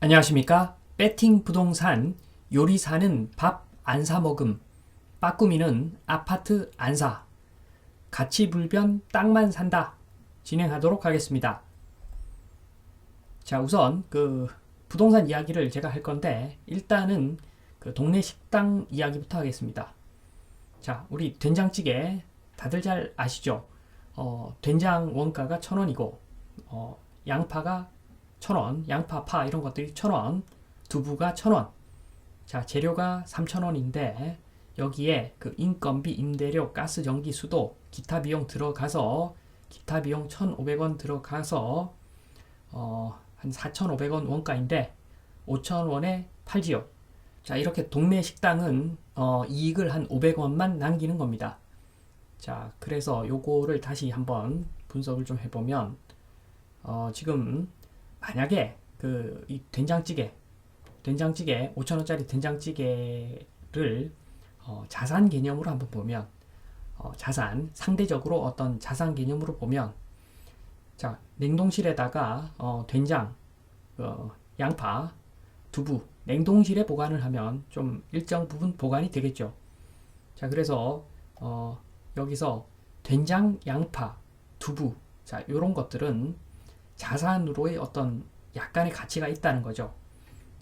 안녕하십니까? 배팅 부동산 요리사는 밥 안 사 먹음, 빠꾸미는 아파트 안 사, 가치불변 땅만 산다. 진행하도록 하겠습니다. 자, 우선 부동산 이야기를 제가 할 건데 일단은 동네 식당 이야기부터 하겠습니다. 자, 우리 된장찌개 다들 잘 아시죠? 된장 원가가 1,000원이고 양파가 1,000원, 양파파 이런 것들이 1,000원, 두부가 1,000원. 자, 재료가 3,000원인데 여기에 인건비, 임대료, 가스, 전기, 수도, 기타 비용 들어가서 기타 비용 1,500원 들어가서 한 4,500원 원가인데 5,000원에 팔지요. 자, 이렇게 동네 식당은 이익을 한 500원만 남기는 겁니다. 자, 그래서 요거를 다시 한번 분석을 좀 해보면 지금 만약에 이 된장찌개 5,000원짜리 된장찌개를 자산 개념으로 한번 보면 상대적으로 어떤 자산 개념으로 보면 자, 냉동실에다가 된장, 양파, 두부 냉동실에 보관을 하면 좀 일정 부분 보관이 되겠죠. 자, 그래서 여기서 된장, 양파, 두부 자, 요런 것들은 자산으로의 어떤 약간의 가치가 있다는 거죠.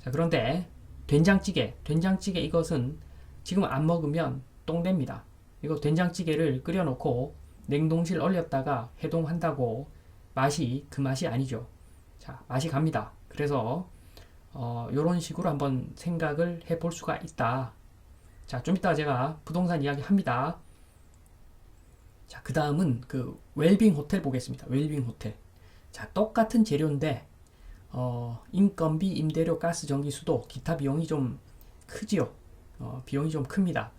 자, 그런데 된장찌개 이것은 지금 안 먹으면 똥됩니다. 이거 된장찌개를 끓여놓고 냉동실 얼렸다가 해동한다고 그 맛이 아니죠. 자, 맛이 갑니다. 그래서 요런 식으로 한번 생각을 해볼 수가 있다. 자, 좀 이따 제가 부동산 이야기 합니다. 자, 그 다음은 웰빙 호텔 보겠습니다. 웰빙 호텔. 자, 똑같은 재료인데 인건비, 임대료, 가스, 전기, 수도, 기타 비용이 좀 크지요. 비용이 좀 큽니다.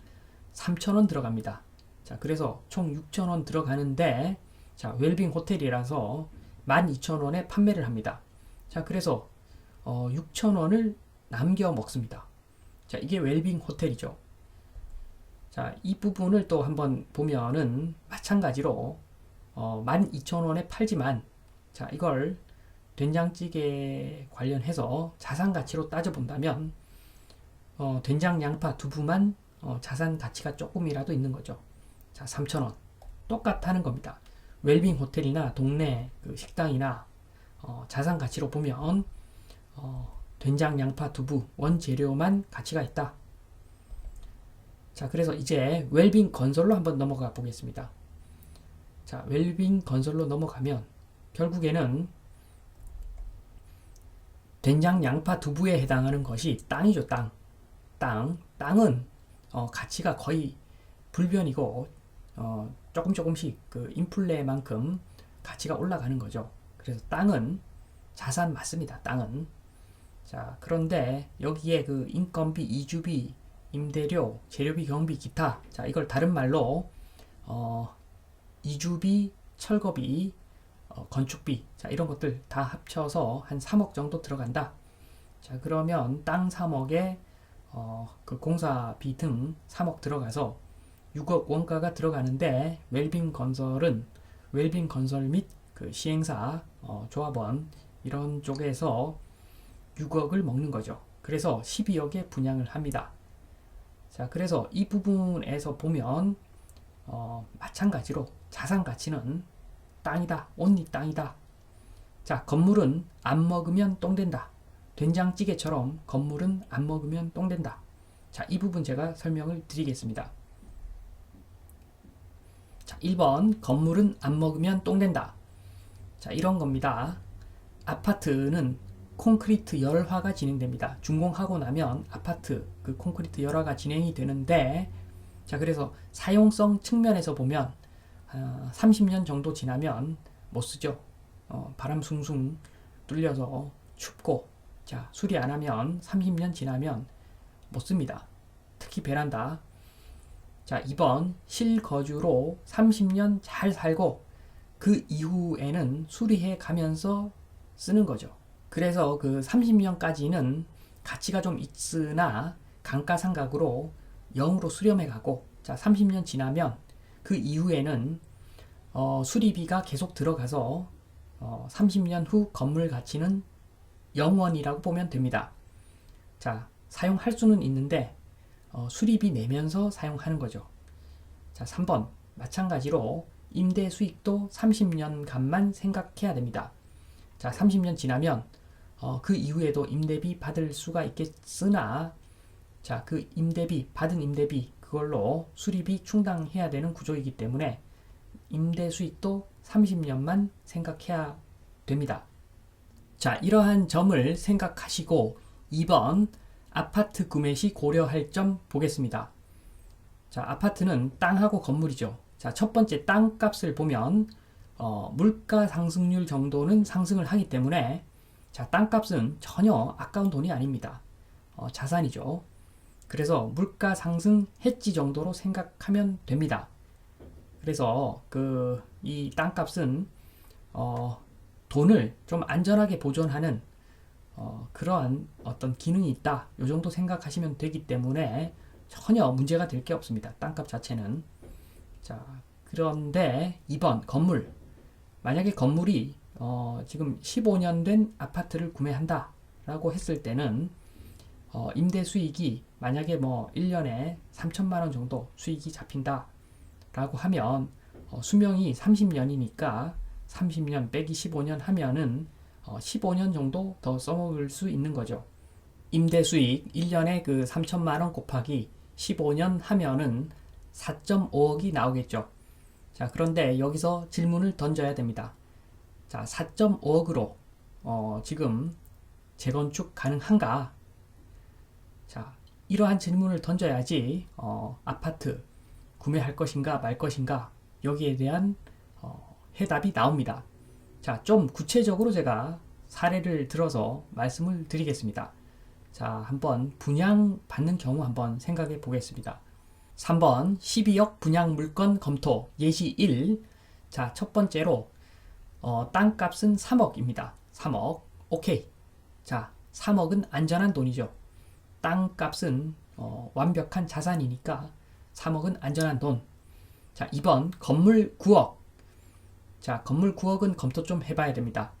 3,000원 들어갑니다. 자, 그래서 총 6,000원 들어가는데 자, 웰빙 호텔이라서 12,000원에 판매를 합니다. 자, 그래서 6,000원을 남겨 먹습니다. 자, 이게 웰빙 호텔이죠. 자, 이 부분을 또 한번 보면은 마찬가지로 12,000원에 팔지만 자, 이걸 된장찌개 관련해서 자산 가치로 따져본다면 된장, 양파, 두부만 자산 가치가 조금이라도 있는 거죠. 자, 3,000원 똑같다는 겁니다. 웰빙 호텔이나 동네 식당이나 자산 가치로 보면 된장, 양파, 두부 원재료만 가치가 있다. 자, 그래서 이제 웰빙 건설로 한번 넘어가 보겠습니다. 자, 웰빙 건설로 넘어가면 결국에는 된장, 양파, 두부에 해당하는 것이 땅이죠. 땅은 가치가 거의 불변이고 조금씩 인플레만큼 가치가 올라가는 거죠. 그래서 땅은 자산 맞습니다. 땅은. 자, 그런데 여기에 인건비, 이주비, 임대료, 재료비, 경비, 기타. 자, 이걸 다른 말로 이주비, 철거비, 건축비, 자, 이런 것들 다 합쳐서 한 3억 정도 들어간다. 자, 그러면 땅 3억에 공사비 등 3억 들어가서 6억 원가가 들어가는데 웰빙 건설 및 시행사, 조합원 이런 쪽에서 6억을 먹는 거죠. 그래서 12억에 분양을 합니다. 자, 그래서 이 부분에서 보면 마찬가지로 자산 가치는 땅이다. 온리 땅이다. 자, 건물은 안 먹으면 똥 된다. 된장찌개처럼 건물은 안 먹으면 똥 된다. 자, 이 부분 제가 설명을 드리겠습니다. 자, 1번 건물은 안 먹으면 똥 된다. 자, 이런 겁니다. 아파트는 콘크리트 열화가 진행됩니다. 준공하고 나면 아파트 콘크리트 열화가 진행이 되는데 자, 그래서 사용성 측면에서 보면 30년 정도 지나면 못 쓰죠. 바람 숭숭 뚫려서 춥고 자, 수리 안 하면 30년 지나면 못 씁니다. 특히 베란다. 자, 2번 실거주로 30년 잘 살고 그 이후에는 수리해 가면서 쓰는 거죠. 그래서 30년까지는 가치가 좀 있으나 감가상각으로 0으로 수렴해 가고 자, 30년 지나면 그 이후에는 수리비가 계속 들어가서 30년 후 건물 가치는 0원이라고 보면 됩니다. 자, 사용할 수는 있는데 수리비 내면서 사용하는 거죠. 자, 3번 마찬가지로 임대 수익도 30년간만 생각해야 됩니다. 자, 30년 지나면 그 이후에도 임대비 받을 수가 있겠으나 자, 그 임대비, 받은 임대비 그걸로 수리비 충당해야 되는 구조이기 때문에 임대 수익도 30년만 생각해야 됩니다. 자, 이러한 점을 생각하시고 2번 아파트 구매 시 고려할 점 보겠습니다. 자, 아파트는 땅하고 건물이죠. 자, 첫 번째 땅값을 보면 물가 상승률 정도는 상승을 하기 때문에 자, 땅값은 전혀 아까운 돈이 아닙니다. 자산이죠. 그래서 물가 상승 해지 정도로 생각하면 됩니다. 그래서 이 땅값은 돈을 좀 안전하게 보존하는 그러한 어떤 기능이 있다. 이 정도 생각하시면 되기 때문에 전혀 문제가 될 게 없습니다. 땅값 자체는. 자, 그런데 2번 건물. 만약에 건물이 지금 15년 된 아파트를 구매한다 라고 했을 때는 임대 수익이 만약에 뭐 1년에 3천만 원 정도 수익이 잡힌다 라고 하면 수명이 30년이니까 30년 빼기 15년 하면은 15년 정도 더 써먹을 수 있는 거죠. 임대 수익 1년에 그 3천만 원 곱하기 15년 하면은 4.5억이 나오겠죠. 자, 그런데 여기서 질문을 던져야 됩니다. 자, 4.5억으로 지금 재건축 가능한가? 자, 이러한 질문을 던져야지 아파트 구매할 것인가 말 것인가 여기에 대한 해답이 나옵니다. 자, 좀 구체적으로 제가 사례를 들어서 말씀을 드리겠습니다. 자, 한번 분양받는 경우 한번 생각해 보겠습니다. 3번 12억 분양 물건 검토 예시 1. 자, 첫 번째로 땅값은 3억입니다. 3억. 오케이. 자, 3억은 안전한 돈이죠. 땅값은 완벽한 자산이니까 3억은 안전한 돈. 자, 2번 건물 9억. 자, 건물 9억은 검토 좀 해봐야 됩니다.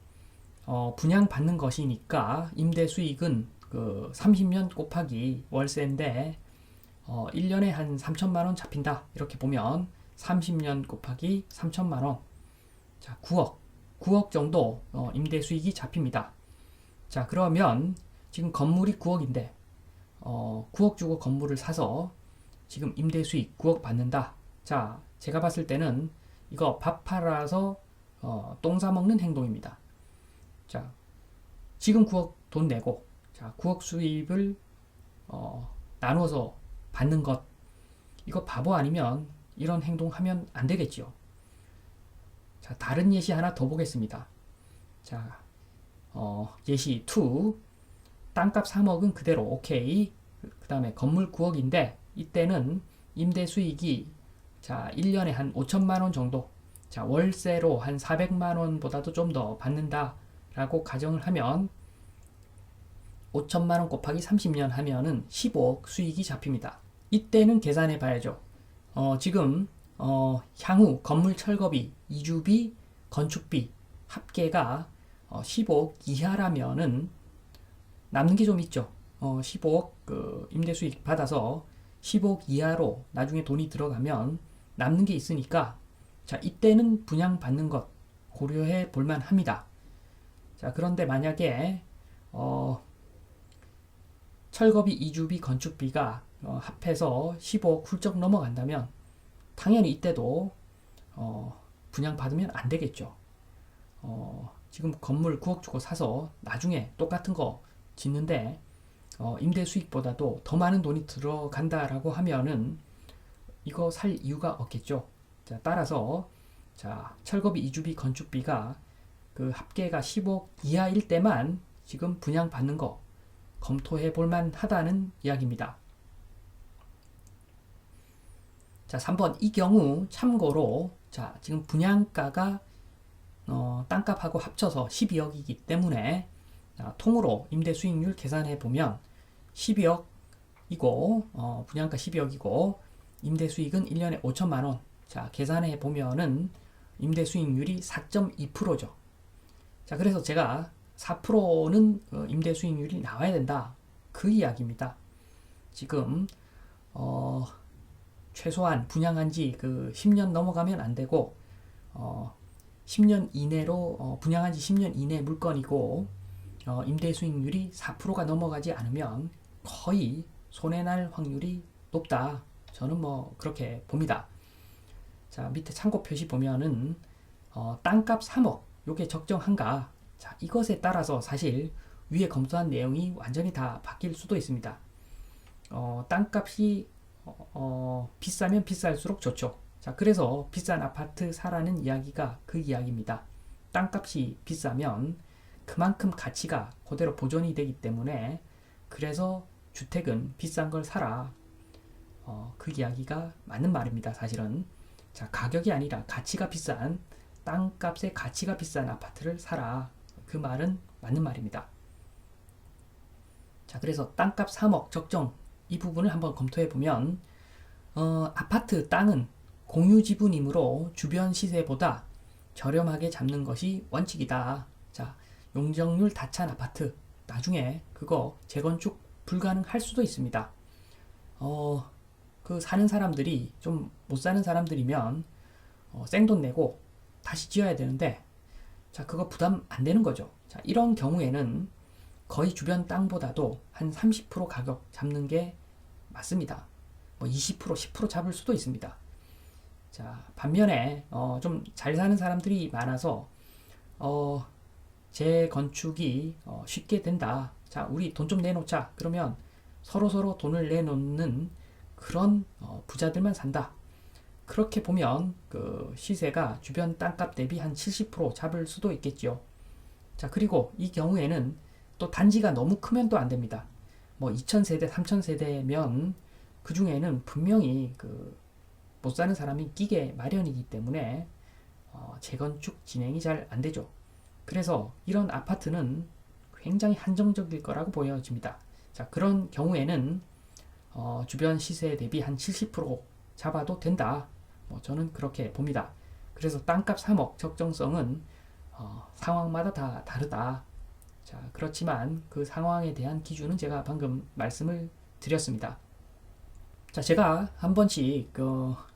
분양받는 것이니까 임대 수익은 30년 곱하기 월세인데 1년에 한 3천만 원 잡힌다. 이렇게 보면 30년 곱하기 3천만 원. 자, 9억 정도 임대 수익이 잡힙니다. 자, 그러면 지금 건물이 9억인데 9억 주고 건물을 사서 지금 임대 수익 9억 받는다. 자, 제가 봤을 때는 이거 밥 팔아서 똥 싸먹는 행동입니다. 자, 지금 9억 돈 내고 자, 9억 수입을 나눠서 받는 것 이거 바보 아니면 이런 행동하면 안 되겠지요. 자, 다른 예시 하나 더 보겠습니다. 자, 예시 2. 땅값 3억은 그대로 오케이. 그 다음에 건물 9억인데 이때는 임대 수익이 자, 1년에 한 5천만 원 정도. 자, 월세로 한 400만 원보다도 좀 더 받는다 라고 가정을 하면 5천만 원 곱하기 30년 하면은 15억 수익이 잡힙니다. 이때는 계산해 봐야죠. 지금 향후 건물 철거비, 이주비, 건축비 합계가 15억 이하라면은 남는 게 좀 있죠. 15억 임대 수익 받아서 15억 이하로 나중에 돈이 들어가면 남는 게 있으니까 자, 이때는 분양받는 것 고려해 볼만 합니다. 자, 그런데 만약에 철거비, 이주비, 건축비가 합해서 15억 훌쩍 넘어간다면 당연히 이때도 분양받으면 안 되겠죠. 지금 건물 9억 주고 사서 나중에 똑같은 거 짓는데 임대 수익보다도 더 많은 돈이 들어간다라고 하면은 이거 살 이유가 없겠죠. 자, 따라서 자, 철거비, 이주비, 건축비가 그 합계가 10억 이하일 때만 지금 분양받는 거 검토해 볼만 하다는 이야기입니다. 자, 3번 이 경우 참고로 자, 지금 분양가가 땅값하고 합쳐서 12억이기 때문에 자, 통으로 임대 수익률 계산해 보면 12억이고 분양가 12억이고 임대 수익은 1년에 5천만 원. 자, 계산해 보면은 임대 수익률이 4.2%죠. 자, 그래서 제가 4%는 임대 수익률이 나와야 된다. 그 이야기입니다. 지금 최소한 분양한 지 그 10년 넘어가면 안 되고 10년 이내로 분양한 지 10년 이내 물건이고 임대 수익률이 4%가 넘어가지 않으면 거의 손해날 확률이 높다. 저는 뭐 그렇게 봅니다. 자, 밑에 참고 표시 보면은 땅값 3억 요게 적정한가? 자, 이것에 따라서 사실 위에 검토한 내용이 완전히 다 바뀔 수도 있습니다. 땅값이 비싸면 비쌀수록 좋죠. 자, 그래서 비싼 아파트 사라는 이야기가 그 이야기입니다. 땅값이 비싸면 그만큼 가치가 그대로 보존이 되기 때문에 그래서 주택은 비싼 걸 사라. 그 이야기가 맞는 말입니다. 사실은. 자, 가격이 아니라 가치가 비싼 땅값의 가치가 비싼 아파트를 사라. 그 말은 맞는 말입니다. 자, 그래서 땅값 3억 적정 이 부분을 한번 검토해 보면 아파트 땅은 공유 지분이므로 주변 시세보다 저렴하게 잡는 것이 원칙이다. 자, 용적률 다 찬 아파트 나중에 그거 재건축 불가능할 수도 있습니다. 그 사는 사람들이 좀 못 사는 사람들이면 생돈 내고 다시 지어야 되는데 자, 그거 부담 안 되는 거죠. 자, 이런 경우에는 거의 주변 땅보다도 한 30% 가격 잡는 게 맞습니다. 뭐 20%, 10% 잡을 수도 있습니다. 자, 반면에 좀 잘 사는 사람들이 많아서 재건축이 쉽게 된다. 자, 우리 돈 좀 내놓자. 그러면 서로 돈을 내놓는 그런 부자들만 산다. 그렇게 보면 그 시세가 주변 땅값 대비 한 70% 잡을 수도 있겠죠. 자, 그리고 이 경우에는 또 단지가 너무 크면 또 안 됩니다. 뭐 2000세대, 3000세대면 그 중에는 분명히 그 못 사는 사람이 끼게 마련이기 때문에 재건축 진행이 잘 안 되죠. 그래서 이런 아파트는 굉장히 한정적일 거라고 보여집니다. 자, 그런 경우에는 주변 시세 대비 한 70% 잡아도 된다. 뭐 저는 그렇게 봅니다. 그래서 땅값 3억 적정성은 상황마다 다 다르다. 자, 그렇지만 그 상황에 대한 기준은 제가 방금 말씀을 드렸습니다. 자, 제가 한 번씩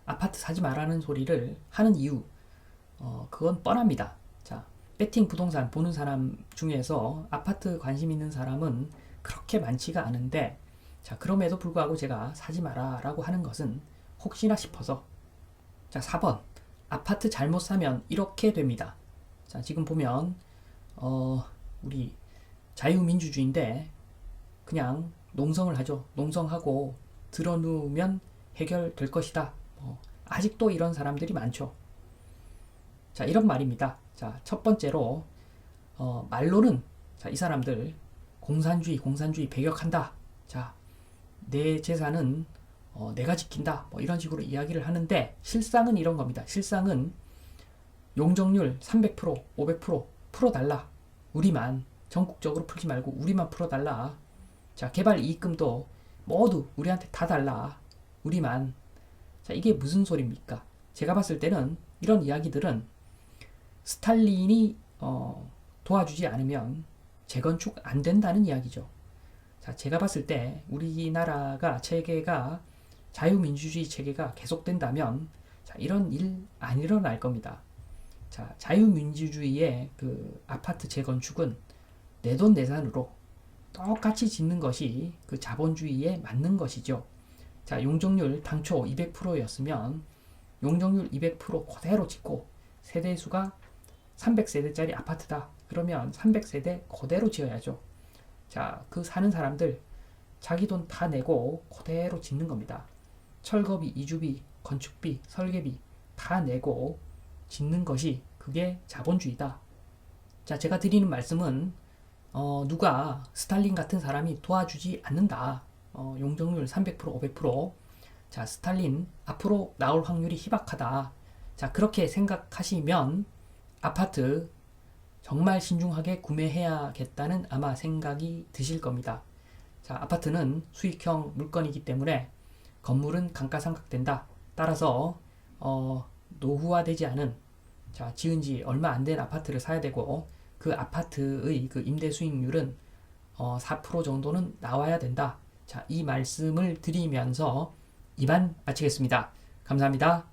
아파트 사지 말라는 소리를 하는 이유, 그건 뻔합니다. 자, 배팅 부동산 보는 사람 중에서 아파트 관심 있는 사람은 그렇게 많지가 않은데, 자, 그럼에도 불구하고 제가 사지 마라라고 하는 것은 혹시나 싶어서. 자, 4번. 아파트 잘못 사면 이렇게 됩니다. 자, 지금 보면 우리 자유민주주의인데 그냥 농성을 하죠. 농성하고 들어누우면 해결될 것이다. 아직도 이런 사람들이 많죠. 자, 이런 말입니다. 자, 첫 번째로 말로는 자, 이 사람들 공산주의 배격한다. 자, 내 재산은 내가 지킨다. 뭐 이런 식으로 이야기를 하는데 실상은 이런 겁니다. 실상은 용적률 300%, 500% 풀어달라. 우리만 전국적으로 풀지 말고 우리만 풀어달라. 자, 개발 이익금도 모두 우리한테 다 달라. 우리만. 자, 이게 무슨 소리입니까? 제가 봤을 때는 이런 이야기들은 스탈린이 도와주지 않으면 재건축 안 된다는 이야기죠. 자, 제가 봤을 때 우리나라가 체계가 자유민주주의 체계가 계속된다면 자, 이런 일 안 일어날 겁니다. 자, 자유민주주의의 그 아파트 재건축은 내돈내산으로 똑같이 짓는 것이 그 자본주의에 맞는 것이죠. 자, 용적률 당초 200%였으면 용적률 200% 그대로 짓고 세대수가 300세대짜리 아파트다. 그러면 300세대 그대로 지어야죠. 자, 그 사는 사람들 자기 돈 다 내고 그대로 짓는 겁니다. 철거비, 이주비, 건축비, 설계비 다 내고 짓는 것이 그게 자본주의다. 자, 제가 드리는 말씀은 누가 스탈린 같은 사람이 도와주지 않는다. 용적률 300%, 500%. 자, 스탈린 앞으로 나올 확률이 희박하다. 자, 그렇게 생각하시면 아파트 정말 신중하게 구매해야겠다는 아마 생각이 드실 겁니다. 자, 아파트는 수익형 물건이기 때문에 건물은 감가상각된다. 따라서 노후화되지 않은 자, 지은 지 얼마 안 된 아파트를 사야 되고 그 아파트의 그 임대 수익률은 4% 정도는 나와야 된다. 자, 이 말씀을 드리면서 이만 마치겠습니다. 감사합니다.